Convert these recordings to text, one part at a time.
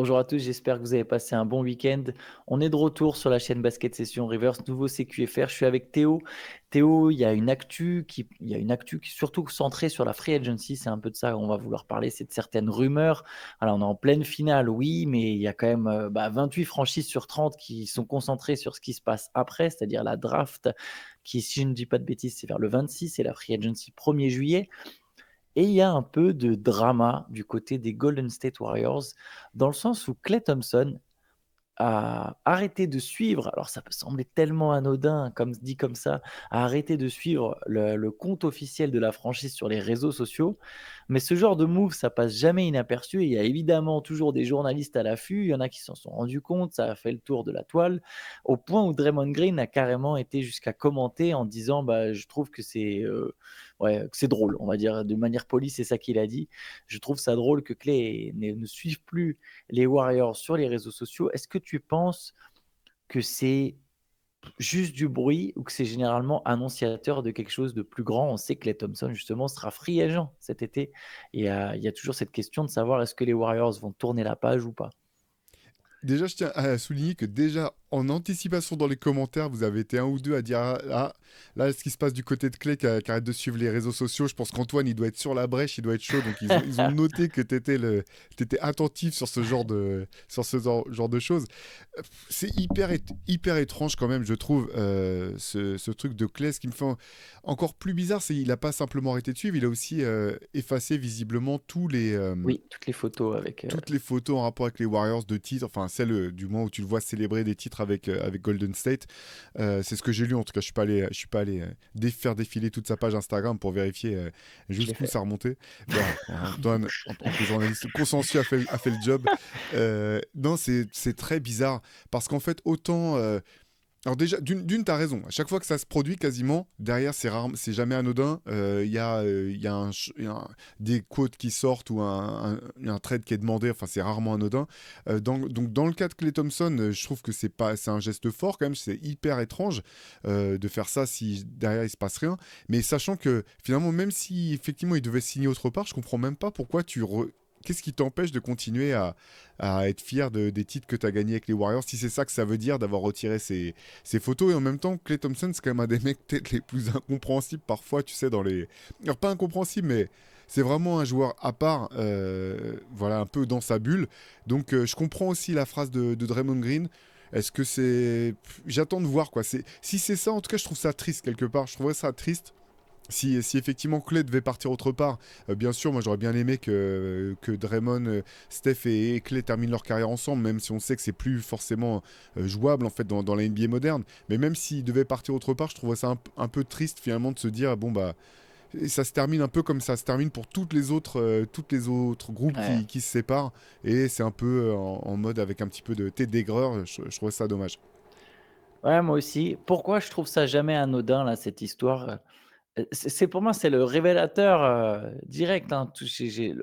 Bonjour à tous, j'espère que vous avez passé un bon week-end. On est de retour sur la chaîne Basket Session Reverse, nouveau CQFR. Je suis avec Théo. Théo, il y a une actu qui est surtout centrée sur la free agency. C'est un peu de ça qu'on va vouloir parler, c'est de certaines rumeurs. Alors, on est en pleine finale, oui, mais il y a quand même 28 franchises sur 30 qui sont concentrées sur ce qui se passe après, c'est-à-dire la draft qui, si je ne dis pas de bêtises, c'est vers le 26 et la free agency 1er juillet. Et il y a un peu de drama du côté des Golden State Warriors, dans le sens où Klay Thompson a arrêté de suivre, alors ça peut sembler tellement anodin comme dit comme ça, a arrêté de suivre le compte officiel de la franchise sur les réseaux sociaux. Mais ce genre de move, ça passe jamais inaperçu. Et il y a évidemment toujours des journalistes à l'affût. Il y en a qui s'en sont rendus compte, ça a fait le tour de la toile, au point où Draymond Green a carrément été jusqu'à commenter en disant je trouve que que c'est drôle, on va dire de manière polie, c'est ça qu'il a dit. Je trouve ça drôle que Clay ne suive plus les Warriors sur les réseaux sociaux. Est-ce que tu penses que c'est juste du bruit ou que c'est généralement annonciateur de quelque chose de plus grand? On sait que Klay Thompson, justement, sera free agent cet été. Et il y a toujours cette question de savoir est-ce que les Warriors vont tourner la page ou pas. Déjà, je tiens à souligner que déjà, en anticipation dans les commentaires, vous avez été un ou deux à dire là, ce qui se passe du côté de Clay qui arrête de suivre les réseaux sociaux. Je pense qu'Antoine, il doit être sur la brèche, il doit être chaud. Donc, ils ont noté que t'étais attentif sur genre de choses. C'est hyper étrange quand même, je trouve, ce truc de Clay. Ce qui me fait encore plus bizarre, c'est qu'il n'a pas simplement arrêté de suivre, il a aussi effacé visiblement Oui, toutes les photos avec. toutes les photos en rapport avec les Warriors de titres, enfin celle du moins où tu le vois célébrer des titres avec Golden State. C'est ce que j'ai lu en tout cas. Je suis pas allé faire défiler toute sa page Instagram pour vérifier Je l'ai jusqu'où fait. ça remontait. Bon, Antoine, en tant que journaliste consensuel, a fait le job. Non, c'est très bizarre parce qu'en fait, autant alors déjà, t'as raison. À chaque fois que ça se produit, quasiment, derrière, c'est rare, c'est jamais anodin. Il y a des quotes qui sortent ou un trade qui est demandé. Enfin, c'est rarement anodin. Donc, dans le cas de Klay Thompson, je trouve que c'est un geste fort quand même. C'est hyper étrange de faire ça si derrière il se passe rien. Mais sachant que finalement, même si effectivement il devait signer autre part, je comprends même pas pourquoi Qu'est-ce qui t'empêche de continuer à être fier des titres que tu as gagnés avec les Warriors, si c'est ça que ça veut dire d'avoir retiré ces photos? Et en même temps, Klay Thompson, c'est quand même un des mecs peut-être les plus incompréhensibles parfois, tu sais, dans les... Alors pas incompréhensible, mais c'est vraiment un joueur à part, voilà, un peu dans sa bulle. Donc je comprends aussi la phrase de Draymond Green. Est-ce que c'est... J'attends de voir, quoi. Si c'est ça, en tout cas, je trouve ça triste quelque part. Je trouverais ça triste si effectivement Clay devait partir autre part. Bien sûr, moi j'aurais bien aimé que Draymond, Steph et Clay terminent leur carrière ensemble, même si on sait que c'est plus forcément jouable en fait dans la NBA moderne. Mais même s'ils devaient partir autre part, je trouverais ça un peu triste finalement de se dire bon bah et ça se termine un peu comme ça se termine pour toutes les autres groupes Ouais. qui se séparent, et c'est un peu en mode avec un petit peu de thé d'aigreur. Je trouvais ça dommage. Ouais, moi aussi. Pourquoi je trouve ça jamais anodin, là, cette histoire? C'est pour moi, c'est le révélateur, direct, hein. Tout j'ai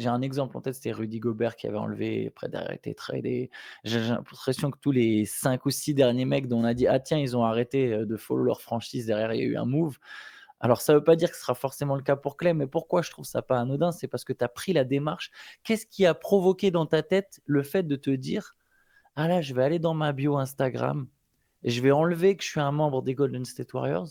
un exemple en tête, c'était Rudy Gobert qui avait enlevé après d'avoir été tradé. J'ai l'impression que tous les 5 ou 6 derniers mecs dont on a dit: «Ah tiens, ils ont arrêté, de follow leur franchise», derrière il y a eu un move. Alors ça veut pas dire que ce sera forcément le cas pour Clay, mais pourquoi je trouve ça pas anodin? C'est parce que tu as pris la démarche. Qu'est-ce qui a provoqué dans ta tête le fait de te dire: «Ah là, je vais aller dans ma bio Instagram et je vais enlever que je suis un membre des Golden State Warriors.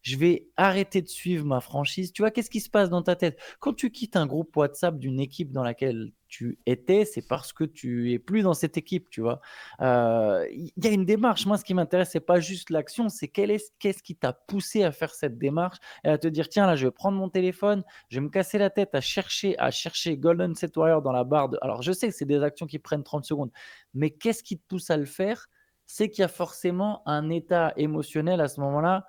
Je vais arrêter de suivre ma franchise». Tu vois, qu'est-ce qui se passe dans ta tête? Quand tu quittes un groupe WhatsApp d'une équipe dans laquelle tu étais, c'est parce que tu es plus dans cette équipe, tu vois? Il y a une démarche. Moi, ce qui m'intéresse, c'est pas juste l'action, c'est qu'est-ce qui t'a poussé à faire cette démarche et à te dire: «Tiens, là, je vais prendre mon téléphone, je vais me casser la tête à chercher Golden State Warriors dans la barre de». Alors je sais que c'est des actions qui prennent 30 secondes, mais qu'est-ce qui te pousse à le faire? C'est qu'il y a forcément un état émotionnel à ce moment-là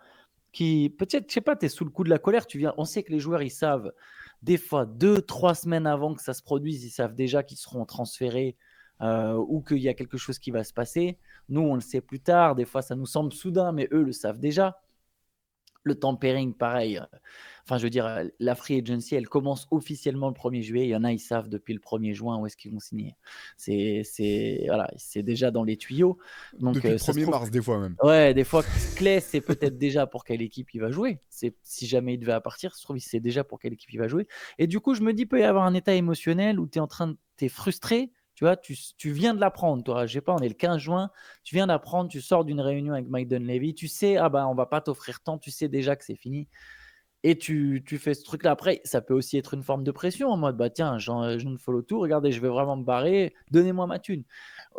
qui peut-être, je sais pas, tu es sous le coup de la colère, on sait que les joueurs, ils savent des fois 2 3 semaines avant que ça se produise, ils savent déjà qu'ils seront transférés, ou qu'il y a quelque chose qui va se passer. Nous, on le sait plus tard, des fois ça nous semble soudain, mais eux le savent déjà. Le tampering, pareil, enfin, je veux dire, la free agency, elle commence officiellement le 1er juillet. Il y en a, ils savent depuis le 1er juin où est-ce qu'ils vont signer. C'est voilà, c'est déjà dans les tuyaux. Donc, Depuis le ça se 1er trouve mars des fois même. ouais, des fois, Clay sait peut-être déjà pour quelle équipe il va jouer. C'est si jamais il devait partir, ça se trouve, il sait déjà pour quelle équipe il va jouer. Et du coup, je me dis, peut y avoir un état émotionnel où tu es frustré, Tu vois, tu viens de l'apprendre, toi. Je sais pas, on est le 15 juin, tu viens d'apprendre, tu sors d'une réunion avec Mike Dunleavy, tu sais, ah ben, on va pas t'offrir tant, tu sais déjà que c'est fini. Et tu fais ce truc-là. Après, ça peut aussi être une forme de pression en mode, bah tiens, je ne follow tout, regardez, je vais vraiment me barrer, donnez-moi ma thune.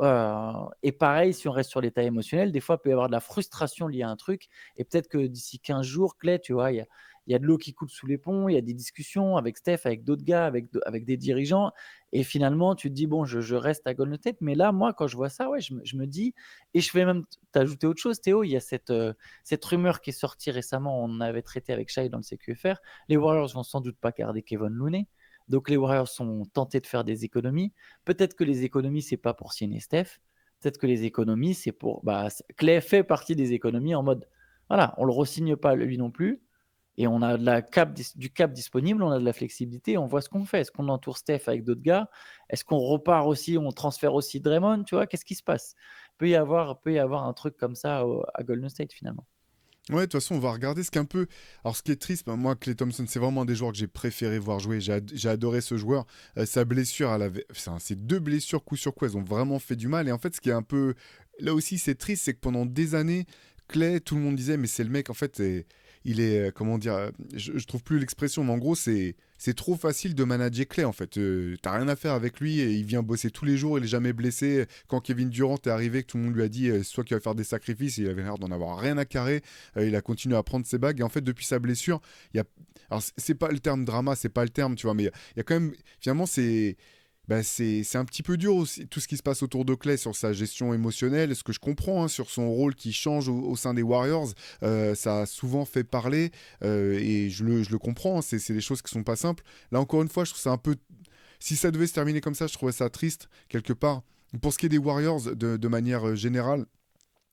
Et pareil, si on reste sur l'état émotionnel, des fois, il peut y avoir de la frustration liée à un truc. Et peut-être que d'ici 15 jours, Clay, tu vois, il y a de l'eau qui coule sous les ponts, il y a des discussions avec Steph, avec d'autres gars, avec des dirigeants. Et finalement, tu te dis, bon, je reste à Golden State. Mais là, moi, quand je vois ça, ouais, je me dis, et je vais même t'ajouter autre chose, Théo, il y a cette rumeur qui est sortie récemment, on avait traité avec Shai dans le CQFR. Les Warriors vont sans doute pas garder Kevin Looney. Donc les Warriors sont tentés de faire des économies. Peut-être que les économies, c'est pas pour signer Steph. Peut-être que les économies, c'est pour. Bah, Clay fait partie des économies en mode voilà, on le re-signe pas lui non plus. Et on a du cap disponible, on a de la flexibilité, on voit ce qu'on fait. Est-ce qu'on entoure Steph avec d'autres gars? Est-ce qu'on repart aussi, on transfère aussi Draymond? Tu vois, qu'est-ce qui se passe? Peut y avoir un truc comme ça à Golden State finalement. Ouais, de toute façon, on va regarder ce qui est un peu. Alors, ce qui est triste, ben, moi, Klay Thompson, c'est vraiment un des joueurs que j'ai préféré voir jouer. J'ai adoré ce joueur. Sa blessure, enfin, ces deux blessures coup sur coup, elles ont vraiment fait du mal. Et en fait, ce qui est un peu. Là aussi, c'est triste, c'est que pendant des années, Klay, tout le monde disait, mais c'est le mec, en fait, il est. Comment dire je trouve plus l'expression, mais en gros, c'est trop facile de manager Klay, en fait. T'as rien à faire avec lui et il vient bosser tous les jours, il est jamais blessé. Quand Kevin Durant est arrivé, que tout le monde lui a dit, soit qu'il va faire des sacrifices, il avait l'air d'en avoir rien à carrer. Il a continué à prendre ses bagues. Et en fait, depuis sa blessure, il y a. Alors, c'est pas le terme drama, c'est pas le terme, tu vois, mais il y a quand même. Finalement, c'est. Bah, c'est un petit peu dur aussi, tout ce qui se passe autour de Clay sur sa gestion émotionnelle, ce que je comprends, hein, sur son rôle qui change au sein des Warriors. Ça a souvent fait parler et je le comprends, hein, c'est des choses qui sont pas simples. Là, encore une fois, je trouve ça un peu. Si ça devait se terminer comme ça, je trouvais ça triste, quelque part. Pour ce qui est des Warriors, de manière générale,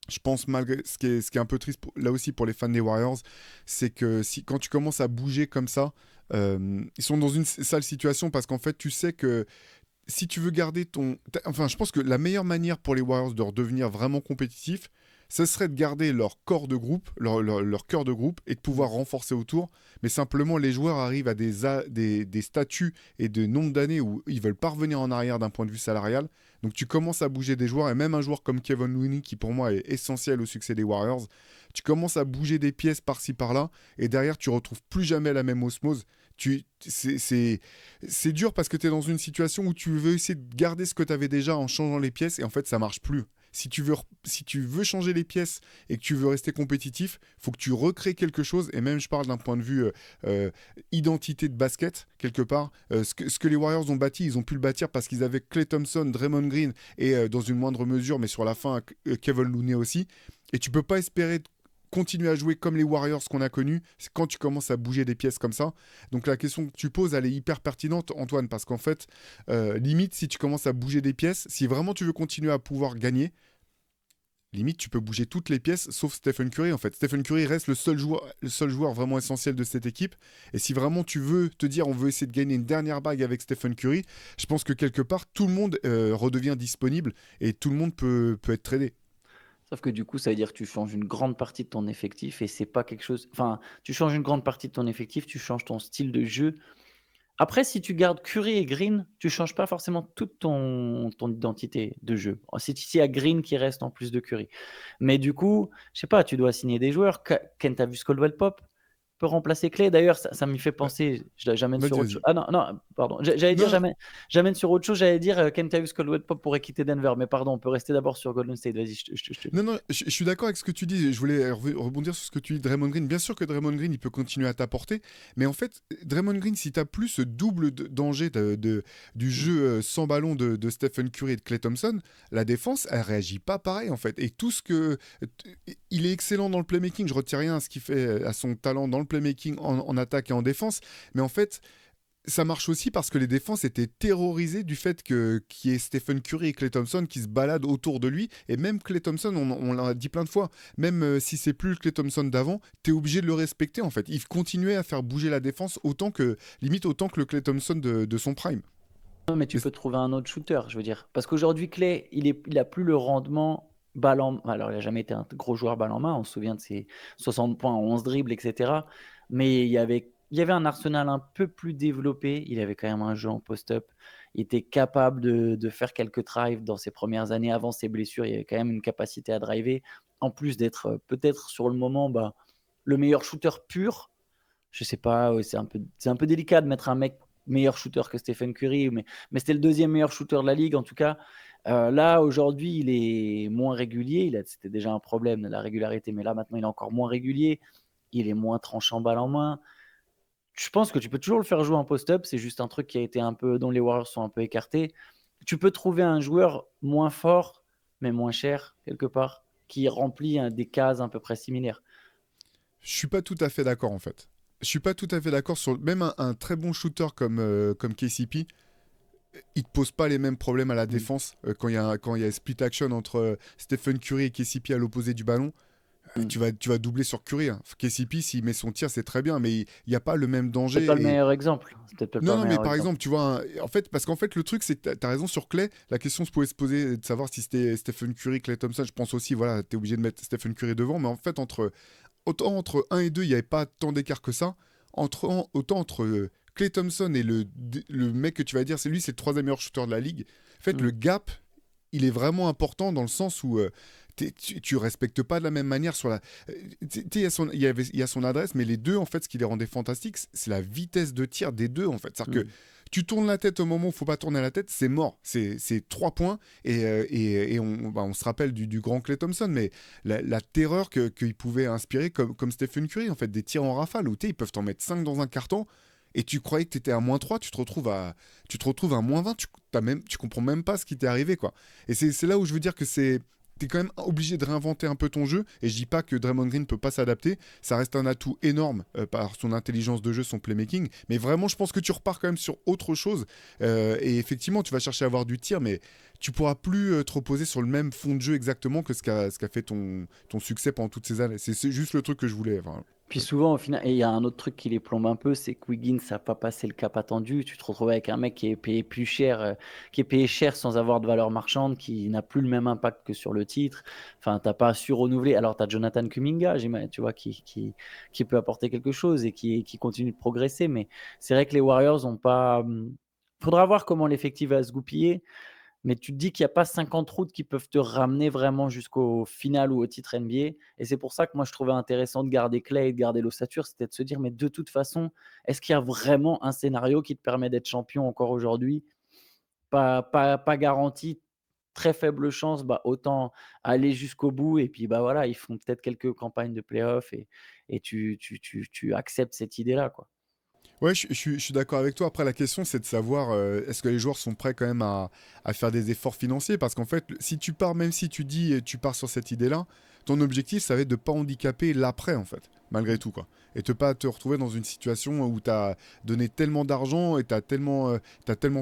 je pense malgré ce qui est un peu triste là aussi pour les fans des Warriors, c'est que quand tu commences à bouger comme ça, ils sont dans une sale situation parce qu'en fait tu sais que si tu veux garder ton. Enfin, je pense que la meilleure manière pour les Warriors de redevenir vraiment compétitifs, ce serait de garder leur corps de groupe, leur cœur de groupe et de pouvoir renforcer autour. Mais simplement, les joueurs arrivent à des statuts et des nombres d'années où ils veulent pas revenir en arrière d'un point de vue salarial. Donc tu commences à bouger des joueurs, et même un joueur comme Kevin Looney, qui pour moi est essentiel au succès des Warriors, tu commences à bouger des pièces par-ci par-là, et derrière tu retrouves plus jamais la même osmose. C'est dur parce que tu es dans une situation où tu veux essayer de garder ce que tu avais déjà en changeant les pièces et en fait ça marche plus. Si tu veux changer les pièces et que tu veux rester compétitif, faut que tu recrées quelque chose. Et même, je parle d'un point de vue euh, identité de basket, quelque part. Ce que les Warriors ont bâti, ils ont pu le bâtir parce qu'ils avaient Klay Thompson, Draymond Green et dans une moindre mesure, mais sur la fin, Kevin Looney aussi. Et tu peux pas espérer continuer à jouer comme les Warriors qu'on a connus, c'est quand tu commences à bouger des pièces comme ça. Donc la question que tu poses, elle est hyper pertinente, Antoine, parce qu'en fait, limite, si tu commences à bouger des pièces, si vraiment tu veux continuer à pouvoir gagner, limite, tu peux bouger toutes les pièces sauf Stephen Curry en fait. Stephen Curry reste le seul joueur vraiment essentiel de cette équipe. Et si vraiment tu veux te dire on veut essayer de gagner une dernière bague avec Stephen Curry, je pense que quelque part tout le monde redevient disponible et tout le monde peut être tradé. Sauf que du coup, ça veut dire que tu changes une grande partie de ton effectif et c'est pas quelque chose. Enfin, tu changes une grande partie de ton effectif, tu changes ton style de jeu. Après, si tu gardes Curry et Green, tu changes pas forcément toute ton identité de jeu. S'il y a Green qui reste en plus de Curry. Mais du coup, je sais pas, tu dois signer des joueurs. Kent, tu vu Caldwell Pop peut remplacer Clay. D'ailleurs, ça m'y fait Ouais, penser. J'amène sur vas-y, autre chose. vas-y. Ah non, non, pardon. J'allais dire, Non, j'amène sur autre chose. J'allais dire, Kentavious Caldwell Pop pourrait quitter Denver. Mais pardon, on peut rester d'abord sur Golden State. Vas-y, je te non, laisse. non, je suis d'accord avec ce que tu dis. Je voulais rebondir sur ce que tu dis, Draymond Green. Bien sûr que Draymond Green, il peut continuer à t'apporter, mais en fait, Draymond Green, si tu plus ce double danger du jeu sans ballon de Stephen Curry et de Klay Thompson, la défense, elle réagit pas pareil en fait. Et tout ce que. Il est excellent dans le playmaking, je retire rien à ce qu'il fait, à son talent dans le playmaking en attaque et en défense, mais en fait, ça marche aussi parce que les défenses étaient terrorisées du fait qu'il y ait Stephen Curry et Klay Thompson qui se baladent autour de lui. Et même Klay Thompson, on l'a dit plein de fois, même si c'est plus le Klay Thompson d'avant, t'es obligé de le respecter en fait. Il continuait à faire bouger la défense limite autant que le Klay Thompson de son prime. Non, mais tu Mais peux trouver un autre shooter, je veux dire. Parce qu'aujourd'hui, Clay, il a plus le rendement balle en. Alors, il a jamais été un gros joueur balle en main. On se souvient de ses 60 points, 11 dribbles, etc. Mais il y avait un arsenal un peu plus développé. Il avait quand même un jeu en post-up. Il était capable de faire quelques drives dans ses premières années avant ses blessures. Il y avait quand même une capacité à driver. En plus d'être peut-être sur le moment le meilleur shooter pur. Je sais pas, ouais, c'est un peu délicat de mettre un mec meilleur shooter que Stephen Curry, mais c'était le deuxième meilleur shooter de la ligue en tout cas. Là, aujourd'hui, il est moins régulier. C'était déjà un problème, la régularité, mais là, maintenant, il est encore moins régulier. Il est moins tranchant balle en main. Je pense que tu peux toujours le faire jouer en post-up. C'est juste un truc qui a été un peu, dont les Warriors sont un peu écartés. Tu peux trouver un joueur moins fort, mais moins cher, quelque part, qui remplit des cases à peu près similaires. Je suis pas tout à fait d'accord en fait. Je suis pas tout à fait d'accord sur même un très bon shooter comme KCP, il te pose pas les mêmes problèmes à la Mm. défense quand il y a split action entre Stephen Curry et KCP à l'opposé du ballon. Mm. Tu vas doubler sur Curry, hein. KCP, s'il met son tir, c'est très bien, mais il n'y a pas le même Peut-être pas le danger. meilleur exemple. C'est peut-être pas Non, le non, mais meilleur par exemple. exemple, tu vois, en fait, parce qu'en fait, le truc, c'est que tu as raison sur Clay. La question se pouvait se poser de savoir si c'était Stephen Curry, Clay Thompson. Je pense aussi, voilà, tu es obligé de mettre Stephen Curry devant. Mais en fait, autant entre un et 2 il n'y avait pas tant d'écart que ça. Autant entre Clay Thompson et le mec que tu vas dire, c'est lui, c'est le troisième meilleur shooter de la ligue. En fait, le Mm. gap, il est vraiment important dans le sens où tu respectes pas de la même manière sur la. Il y a il y a son adresse, mais les deux, en fait, ce qui les rendait fantastiques, c'est la vitesse de tir des deux, en fait. C'est-à-dire que Mm. tu tournes la tête au moment où il faut pas tourner la tête, c'est mort. C'est 3 points. Et on se rappelle du grand Clay Thompson, mais la terreur qu'il pouvait inspirer comme Stephen Curry, en fait, des tirs en rafale où ils peuvent t'en mettre 5 dans un carton. Et tu croyais que tu étais à -3, tu te retrouves à -20, tu comprends même pas ce qui t'est arrivé, quoi. Et c'est là où je veux dire que t'es quand même obligé de réinventer un peu ton jeu. Et je dis pas que Draymond Green peut pas s'adapter. Ça reste un atout énorme par son intelligence de jeu, son playmaking. Mais vraiment, je pense que tu repars quand même sur autre chose. Et effectivement, tu vas chercher à avoir du tir, mais tu pourras plus te reposer sur le même fond de jeu exactement que ce qu'a fait ton succès pendant toutes ces années. C'est juste le truc que je voulais. Enfin, Puis souvent, au final, et il y a un autre truc qui les plombe un peu, c'est que Wiggins n'a pas passé le cap attendu. Tu te retrouves avec un mec qui est payé plus cher, qui est payé cher sans avoir de valeur marchande, qui n'a plus le même impact que sur le titre. Enfin, t'as pas su renouveler. Alors, tu as Jonathan Kuminga, tu vois, qui peut apporter quelque chose et qui continue de progresser. Mais c'est vrai que les Warriors ont pas. Faudra voir comment l'effectif va se goupiller. Mais tu te dis qu'il y a pas 50 routes qui peuvent te ramener vraiment jusqu'au final ou au titre NBA, et c'est pour ça que moi je trouvais intéressant de garder Clay et de garder l'ossature, c'était de se dire: «Mais de toute façon, est-ce qu'il y a vraiment un scénario qui te permet d'être champion encore aujourd'hui?» Pas garanti, très faible chance, autant aller jusqu'au bout et puis, voilà, ils font peut-être quelques campagnes de playoffs et tu acceptes cette idée-là, quoi. ouais, je suis d'accord avec toi. Après, la question, c'est de savoir est-ce que les joueurs sont prêts quand même à faire des efforts financiers. Parce qu'en fait, si tu pars, même si tu dis tu pars sur cette idée-là, ton objectif, ça va être de ne pas handicaper l'après, en fait, malgré Mmh. tout, quoi. Et de pas te retrouver dans une situation où tu as donné tellement d'argent et t'as tellement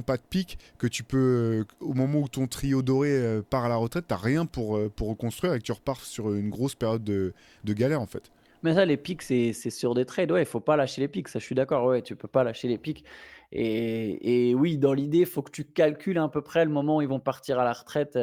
pas de pic que tu peux, au moment où ton trio doré part à la retraite, t'as rien pour reconstruire et que tu repars sur une grosse période de galère, en fait. Mais ça, les pics, c'est sur des trades, ouais, il faut pas lâcher les pics, ça je suis d'accord, ouais, tu peux pas lâcher les pics et oui, dans l'idée, il faut que tu calcules à peu près le moment où ils vont partir à la retraite,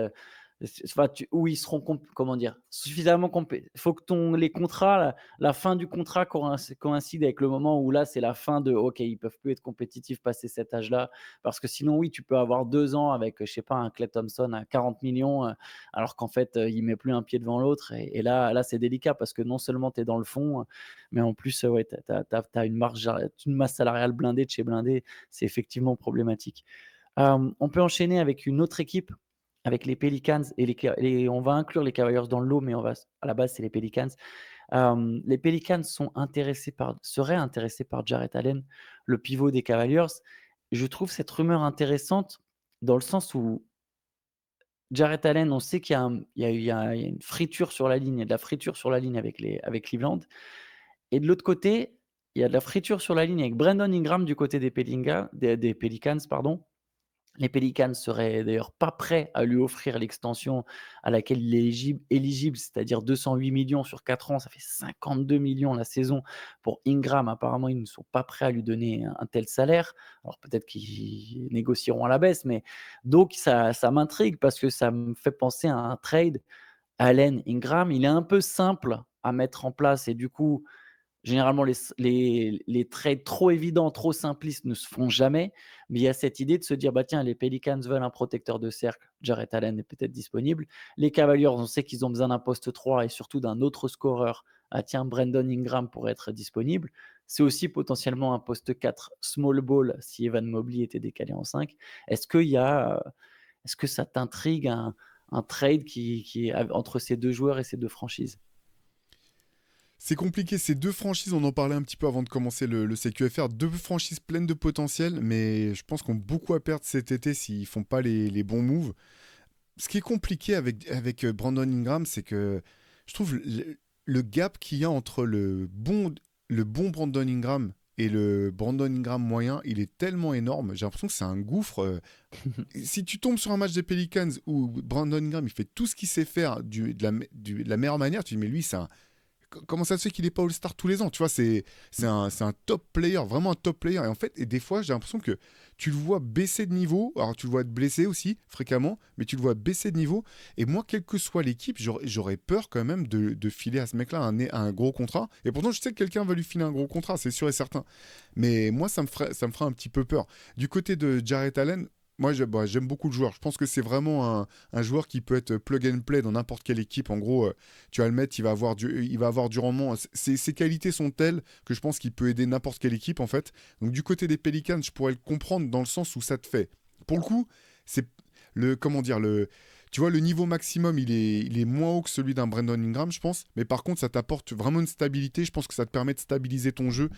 enfin, où ils seront comment dire? Suffisamment compé faut que les contrats, la fin du contrat coïncide avec le moment où là, c'est la fin de OK, ils peuvent plus être compétitifs passé cet âge-là. Parce que sinon, oui, tu peux avoir 2 ans avec, je sais pas, un Klay Thompson à 40 millions, alors qu'en fait, il met plus un pied devant l'autre et là, c'est délicat parce que non seulement tu es dans le fond, mais en plus, ouais, tu as une masse salariale blindée de chez blindé. C'est effectivement problématique. On peut enchaîner avec une autre équipe, avec les Pelicans et on va inclure les Cavaliers dans le lot, mais on va à la base, c'est les Pelicans. Les Pelicans seraient intéressés par Jarrett Allen, le pivot des Cavaliers. Je trouve cette rumeur intéressante dans le sens où Jarrett Allen, on sait qu'il y a un il y a une friture sur la ligne, il y a de la friture sur la ligne avec Cleveland et de l'autre côté, il y a de la friture sur la ligne avec Brandon Ingram du côté des Pelicans, pardon. Les Pelicans seraient d'ailleurs pas prêts à lui offrir l'extension à laquelle il est éligible, c'est-à-dire 208 millions sur 4 ans, ça fait 52 millions la saison pour Ingram. Apparemment, ils ne sont pas prêts à lui donner un tel salaire. Alors peut-être qu'ils négocieront à la baisse, mais donc ça m'intrigue parce que ça me fait penser à un trade Allen-Ingram. Il est un peu simple à mettre en place et du coup, généralement les trades trop évidents, trop simplistes ne se font jamais, mais il y a cette idée de se dire: «Bah, tiens, les Pelicans veulent un protecteur de cercle, Jarrett Allen est peut-être disponible. Les Cavaliers, on sait qu'ils ont besoin d'un poste 3 et surtout d'un autre scoreur. Ah tiens, Brandon Ingram pourrait être disponible. C'est aussi potentiellement un poste 4 small ball si Evan Mobley était décalé en 5. Est-ce qu'il y a, est-ce que ça t'intrigue un trade qui est entre ces 2 joueurs et ces 2 franchises? C'est compliqué, ces deux franchises, on en parlait un petit peu avant de commencer le CQFR, deux franchises pleines de potentiel, mais je pense qu'on a beaucoup à perdre cet été s'ils font pas les bons moves. Ce qui est compliqué avec Brandon Ingram, c'est que je trouve le gap qu'il y a entre le bon Brandon Ingram et le Brandon Ingram moyen, il est tellement énorme. J'ai l'impression que c'est un gouffre. Si tu tombes sur un match des Pelicans où Brandon Ingram il fait tout ce qu'il sait faire de la meilleure manière, tu dis mais lui c'est un comment ça se fait qu'il est pas All-Star tous les ans? Tu vois, c'est un top player, vraiment un top player. Et en fait, et des fois, j'ai l'impression que tu le vois baisser de niveau. Alors, tu le vois être blessé aussi, fréquemment, mais tu le vois baisser de niveau. Et moi, quelle que soit l'équipe, j'aurais peur quand même de filer à ce mec-là un gros contrat. Et pourtant, je sais que quelqu'un va lui filer un gros contrat, c'est sûr et certain. Mais moi, ça me ferait un petit peu peur. Du côté de Jarrett Allen, moi, j'aime beaucoup le joueur. Je pense que c'est vraiment un joueur qui peut être plug and play dans n'importe quelle équipe. En gros, tu vas le mettre, il va avoir du rendement. Ses qualités sont telles que je pense qu'il peut aider n'importe quelle équipe, en fait. Donc, du côté des Pelicans, je pourrais le comprendre dans le sens où ça te fait. Pour le coup, c'est comment dire, tu vois, le niveau maximum, il est moins haut que celui d'un Brandon Ingram, je pense. Mais par contre, ça t'apporte vraiment une stabilité. Je pense que ça te permet de stabiliser ton jeu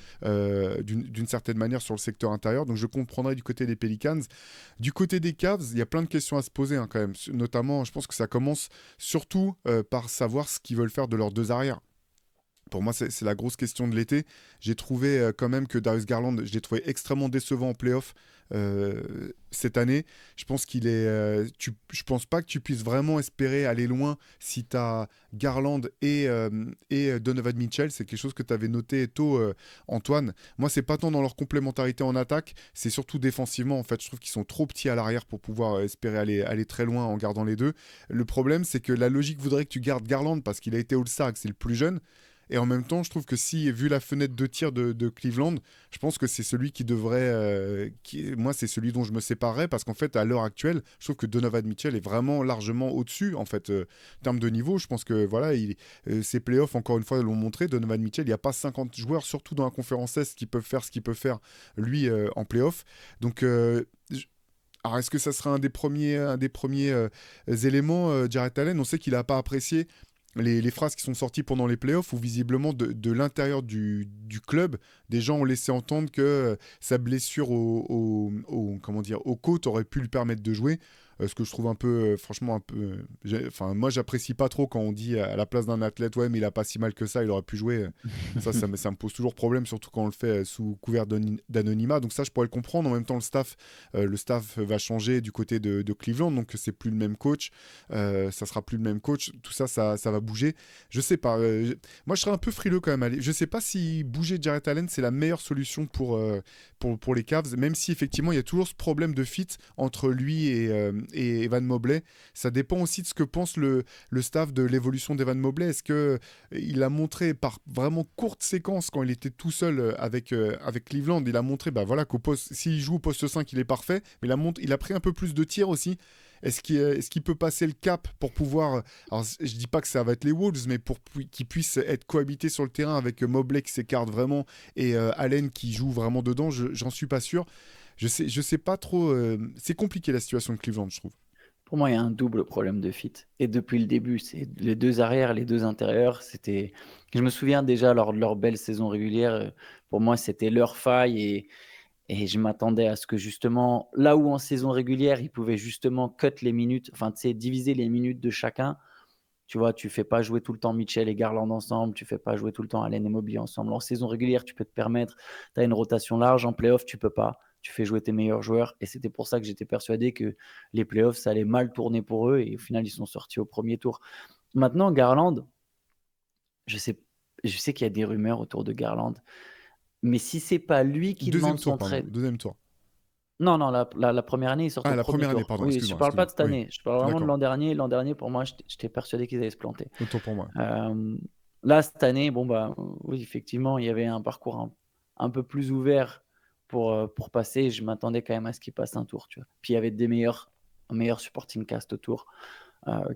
d'une certaine manière sur le secteur intérieur. Donc, je comprendrais du côté des Pelicans. Du côté des Cavs, il y a plein de questions à se poser hein, quand même. Notamment, je pense que ça commence surtout par savoir ce qu'ils veulent faire de leurs deux arrières. Pour moi, c'est la grosse question de l'été. J'ai trouvé quand même que Darius Garland, je l'ai trouvé extrêmement décevant en playoff cette année. Je pense je pense pas que tu puisses vraiment espérer aller loin si tu as Garland et Donovan Mitchell. C'est quelque chose que tu avais noté tôt, Antoine. Moi, c'est pas tant dans leur complémentarité en attaque, c'est surtout défensivement. En fait, je trouve qu'ils sont trop petits à l'arrière pour pouvoir espérer aller très loin en gardant les deux. Le problème, c'est que la logique voudrait que tu gardes Garland parce qu'il a été All-Star et que c'est le plus jeune. Et en même temps, je trouve que si, vu la fenêtre de tir de Cleveland, je pense que c'est celui qui devrait. Moi, c'est celui dont je me séparerais parce qu'en fait, à l'heure actuelle, je trouve que Donovan Mitchell est vraiment largement au-dessus, en fait, en termes de niveau. Je pense que, voilà, ses playoffs, encore une fois, l'ont montré. Donovan Mitchell, il n'y a pas 50 joueurs, surtout dans la conférence Est, qui peuvent faire ce qu'il peut faire, lui, en playoff. Donc. Alors, est-ce que ça sera un des premiers éléments, Jarrett Allen? On sait qu'il n'a pas apprécié les phrases qui sont sorties pendant les playoffs où visiblement de l'intérieur du club, des gens ont laissé entendre que sa blessure comment dire, aux côtes aurait pu lui permettre de jouer. Ce que je trouve un peu, franchement, un peu. Enfin, moi, j'apprécie pas trop quand on dit à la place d'un athlète, ouais, mais il a pas si mal que ça, il aurait pu jouer. Ça me pose toujours problème, surtout quand on le fait sous couvert d'anonymat. Donc, ça, je pourrais le comprendre. En même temps, le staff va changer du côté de Cleveland, donc c'est plus le même coach. Ça sera plus le même coach. Tout ça, ça va bouger. Je sais pas. Moi, je serais un peu frileux quand même. Je sais pas si bouger Jarrett Allen, c'est la meilleure solution pour les Cavs, même si effectivement, il y a toujours ce problème de fit entre lui et Evan Mobley. Ça dépend aussi de ce que pense le staff de l'évolution d'Evan Mobley. Est-ce qu'il a montré par vraiment courte séquence, quand il était tout seul avec Cleveland, il a montré bah, voilà, s'il joue au poste 5, il est parfait, mais il a pris un peu plus de tirs aussi. Est-ce qu'il peut passer le cap pour pouvoir... Alors, je dis pas que ça va être les Wolves, mais pour qu'il puisse être cohabité sur le terrain avec Mobley qui s'écarte vraiment et Allen qui joue vraiment dedans, j'en suis pas sûr. Je sais pas trop. C'est compliqué la situation de Cleveland, je trouve. Pour moi, il y a un double problème de fit. Et depuis le début, c'est les 2 arrières, les 2 intérieurs. Je me souviens déjà lors de leur belle saison régulière, pour moi, c'était leur faille et je m'attendais à ce que justement, là où en saison régulière, ils pouvaient justement cut les minutes, enfin, tu sais, diviser les minutes de chacun. Tu vois, tu fais pas jouer tout le temps Mitchell et Garland ensemble, tu fais pas jouer tout le temps Allen et Mobley ensemble. En saison régulière, tu peux te permettre, tu as une rotation large. En playoff, tu peux pas. Tu fais jouer tes meilleurs joueurs. Et c'était pour ça que j'étais persuadé que les playoffs, ça allait mal tourner pour eux. Et au final, ils sont sortis au premier tour. Maintenant, Garland, je sais, je sais qu'il y a des rumeurs autour de Garland. Mais si c'est pas lui qui Deuxième demande tour, son pardon. trade. Deuxième tour. Non, non, la première année, ils sortent Ah, au la premier première année, tour. pardon, Oui, je excuse-moi, parle pas excuse-moi. de cette Oui, année. Je parle vraiment de d'accord. l'an dernier. L'an dernier, pour moi, j'étais persuadé qu'ils allaient se planter. Autant pour moi. Euh, Là, cette année, bon, bah, oui, effectivement, il y avait un parcours un peu plus ouvert pour passer. Je m'attendais quand même à ce qu'il passe un tour, tu vois? Puis il y avait un meilleur supporting cast autour,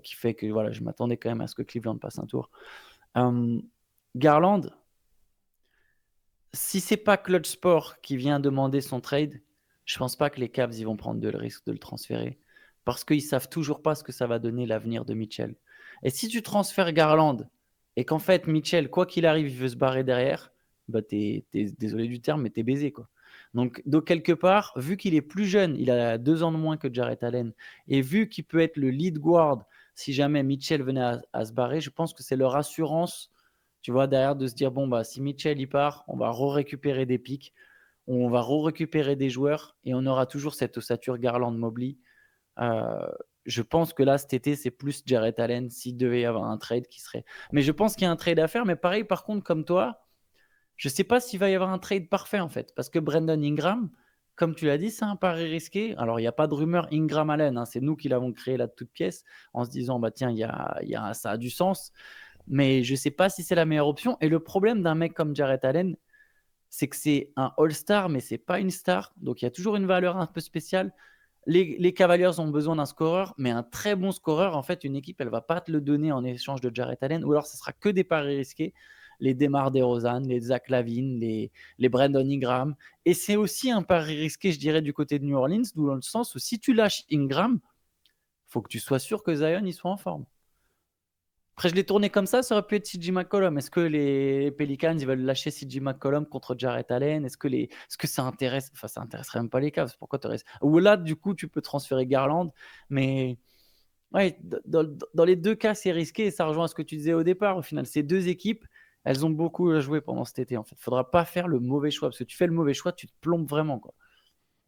qui fait que, voilà, je m'attendais quand même à ce que Cleveland passe un tour. Hem, Garland, si c'est pas Clutch Sport qui vient demander son trade, je pense pas que les Cavs, ils vont prendre le risque de le transférer parce qu'ils savent toujours pas ce que ça va donner l'avenir de Mitchell. Et si tu transfères Garland et qu'en fait Mitchell, quoi qu'il arrive, il veut se barrer derrière, bah t'es désolé du terme, mais t'es baisé quoi. Donc quelque part, vu qu'il est plus jeune, il a 2 ans de moins que Jarrett Allen, et vu qu'il peut être le lead guard si jamais Mitchell venait à se barrer, je pense que c'est leur assurance, tu vois, derrière, de se dire, bon, bah, si Mitchell il part, on va récupérer des pics, on va récupérer des joueurs et on aura toujours cette ossature Garland-Mobley. Euh, je pense que là, cet été, c'est plus Jarrett Allen s'il devait y avoir un trade qui serait. Mais je pense qu'il y a un trade à faire. Mais pareil, par contre, comme toi, je ne sais pas s'il va y avoir un trade parfait en fait. Parce que Brandon Ingram, comme tu l'as dit, c'est un pari risqué. Alors, il n'y a pas de rumeur Ingram-Allen, hein, c'est nous qui l'avons créé là de toute pièce en se disant, bah tiens, ça a du sens. Mais je ne sais pas si c'est la meilleure option. Et le problème d'un mec comme Jarrett Allen, c'est que c'est un All-Star, mais c'est pas une star. Donc il y a toujours une valeur un peu spéciale. Les Cavaliers ont besoin d'un scoreur, mais un très bon scoreur, en fait, une équipe, elle va pas te le donner en échange de Jarrett Allen, ou alors ce sera que des paris risqués. Les DeMar DeRozan, les Zach LaVine, les Brandon Ingram. Et c'est aussi un pari risqué, je dirais, du côté de New Orleans, d'où dans le sens où si tu lâches Ingram, faut que tu sois sûr que Zion il soit en forme. Après, je l'ai tourné comme ça aurait pu être CJ McCollum. Est-ce que les Pelicans ils veulent lâcher CJ McCollum contre Jarrett Allen? Est-ce que ça intéresse? Enfin, ça intéresserait même pas les Cavs. Pourquoi tu restes? Ou là, du coup, tu peux transférer Garland. Mais ouais, dans les deux cas, c'est risqué et ça rejoint ce que tu disais au départ. Au final, ces deux équipes, elles ont beaucoup à jouer pendant cet été. En fait, faudra pas faire le mauvais choix parce que tu fais le mauvais choix, tu te plombes vraiment, quoi.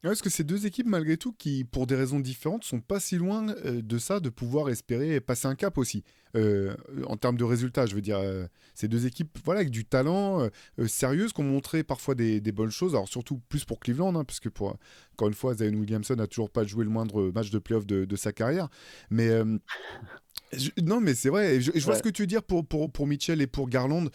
Ouais, parce que ces deux équipes, malgré tout, qui, pour des raisons différentes, sont pas si loin de ça, de pouvoir espérer passer un cap aussi. En termes de résultats, je veux dire, ces deux équipes, voilà, avec du talent, sérieuses, qui ont montré parfois des bonnes choses. Alors surtout plus pour Cleveland, hein, parce que encore une fois, Zion Williamson n'a toujours pas joué le moindre match de playoff de sa carrière. Mais non, mais c'est vrai. Je vois ce Ouais. que tu veux dire pour Mitchell et pour Garland.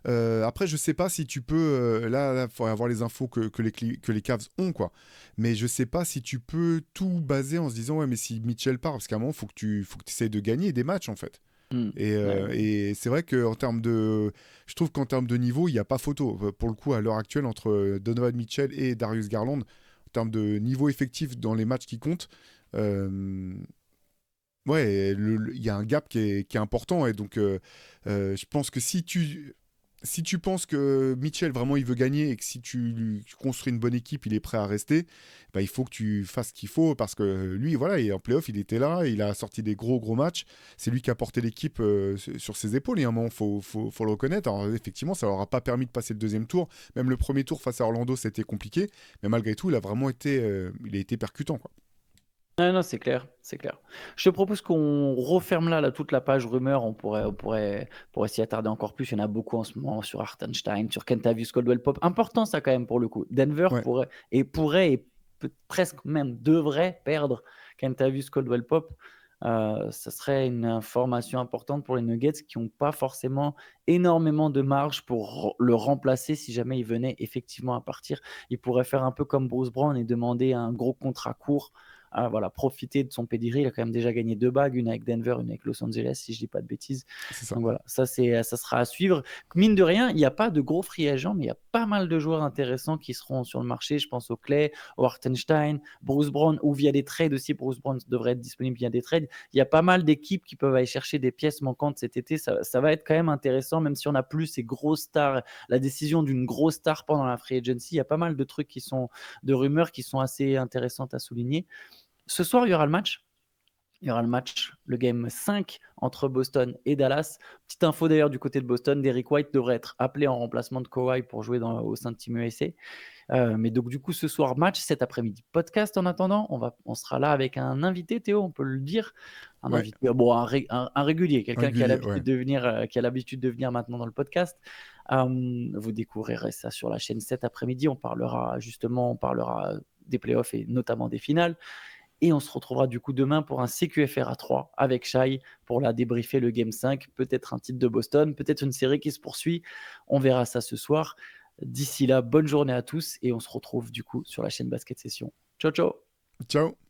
Après, je sais pas si tu peux. Là, il faudrait avoir les infos que les Cavs ont, quoi. Mais je sais pas si tu peux tout baser en se disant, ouais, mais si Mitchell part, parce qu'à un moment, faut que tu essayes de gagner des matchs, en fait. Hmm. Ouais. Et c'est vrai que en termes de. Je trouve qu'en termes de niveau, il n'y a pas photo. Pour le coup, à l'heure actuelle, entre Donovan Mitchell et Darius Garland, en termes de niveau effectif dans les matchs qui comptent. euh, Ouais, il y a un gap qui est important. Et donc, je pense que si tu penses que Mitchell vraiment il veut gagner et que si tu construis une bonne équipe, il est prêt à rester, bah, il faut que tu fasses ce qu'il faut parce que lui, voilà, et en playoff, il était là, il a sorti des gros gros matchs. C'est lui qui a porté l'équipe sur ses épaules. Et à un moment, faut le reconnaître. Alors, effectivement, ça leur a pas permis de passer le deuxième tour. Même le premier tour face à Orlando, c'était compliqué. Mais malgré tout, il a vraiment été, il a été percutant, quoi. Non, non, c'est clair, c'est clair. Je te propose qu'on referme là, toute la page rumeur. On pourrait s'y attarder encore plus. Il y en a beaucoup en ce moment sur Hartenstein, sur Kentavious Caldwell Pop. Important ça quand même pour le coup. Denver Ouais. pourrait et presque même devrait perdre Kentavious Caldwell Pop. Ça serait une information importante pour les Nuggets qui n'ont pas forcément énormément de marge pour le remplacer si jamais il venait effectivement à partir. Il pourrait faire un peu comme Bruce Brown et demander un gros contrat court, voilà, profiter de son pedigree. Il a quand même déjà gagné 2 bagues, une avec Denver, une avec Los Angeles, si je dis pas de bêtises. C'est ça. Donc voilà, ça sera à suivre. Mine de rien, il n'y a pas de gros free agents, mais il y a pas mal de joueurs intéressants qui seront sur le marché. Je pense au Clay, au Hartenstein, Bruce Brown, ou via des trades aussi. Bruce Brown devrait être disponible via des trades. Il y a pas mal d'équipes qui peuvent aller chercher des pièces manquantes cet été. Ça va être quand même intéressant, même si on n'a plus ces grosses stars, la décision d'une grosse star pendant la free agency. Il y a pas mal de trucs de rumeurs qui sont assez intéressantes à souligner. Ce soir, il y aura le match. Il y aura le game 5 entre Boston et Dallas. Petite info d'ailleurs du côté de Boston, Derrick White devrait être appelé en remplacement de Kawhi pour jouer au sein de Team USA. Mais donc du coup, ce soir, match, cet après-midi, podcast en attendant. On sera là avec un invité, Théo, on peut le dire. Un Ouais. invité, bon, un régulier, quelqu'un qui a Régulier, ouais. l'habitude de venir, qui a l'habitude de venir maintenant dans le podcast. Vous découvrirez ça sur la chaîne cet après-midi. On parlera des playoffs et notamment des finales. Et on se retrouvera du coup demain pour un CQFR à 3 avec Shai pour la débriefer le Game 5. Peut-être un titre de Boston, peut-être une série qui se poursuit. On verra ça ce soir. D'ici là, bonne journée à tous et on se retrouve du coup sur la chaîne Basket Session. Ciao, ciao! Ciao!